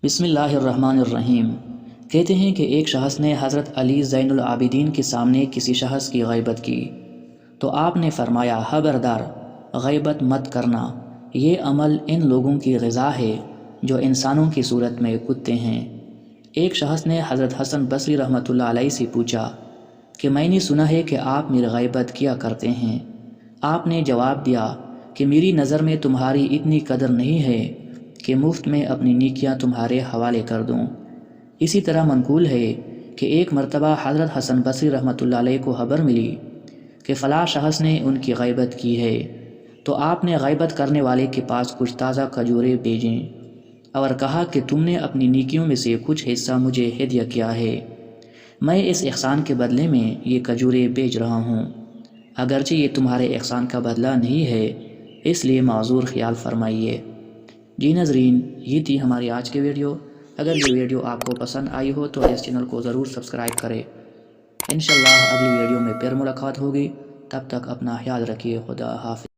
بسم اللہ الرحمن الرحیم۔ کہتے ہیں کہ ایک شخص نے حضرت علی زین العابدین کے سامنے کسی شخص کی غیبت کی تو آپ نے فرمایا، خبردار، غیبت مت کرنا، یہ عمل ان لوگوں کی غذا ہے جو انسانوں کی صورت میں کتے ہیں۔ ایک شخص نے حضرت حسن بصری رحمۃ اللہ علیہ سے پوچھا کہ میں نے سنا ہے کہ آپ میری غیبت کیا کرتے ہیں۔ آپ نے جواب دیا کہ میری نظر میں تمہاری اتنی قدر نہیں ہے کہ مفت میں اپنی نیکیاں تمہارے حوالے کر دوں۔ اسی طرح منقول ہے کہ ایک مرتبہ حضرت حسن بصری رحمۃ اللہ علیہ کو خبر ملی کہ فلاں شخص نے ان کی غیبت کی ہے، تو آپ نے غیبت کرنے والے کے پاس کچھ تازہ کھجوریں بھیجیں اور کہا کہ تم نے اپنی نیکیوں میں سے کچھ حصہ مجھے ہدیہ کیا ہے، میں اس احسان کے بدلے میں یہ کھجوریں بھیج رہا ہوں، اگرچہ یہ تمہارے احسان کا بدلہ نہیں ہے، اس لیے معذور خیال فرمائیے۔ جی ناظرین، یہ تھی ہماری آج کی ویڈیو۔ اگر یہ ویڈیو آپ کو پسند آئی ہو تو اس چینل کو ضرور سبسکرائب کریں۔ انشاءاللہ اگلی ویڈیو میں پھر ملاقات ہوگی، تب تک اپنا خیال رکھیے۔ خدا حافظ۔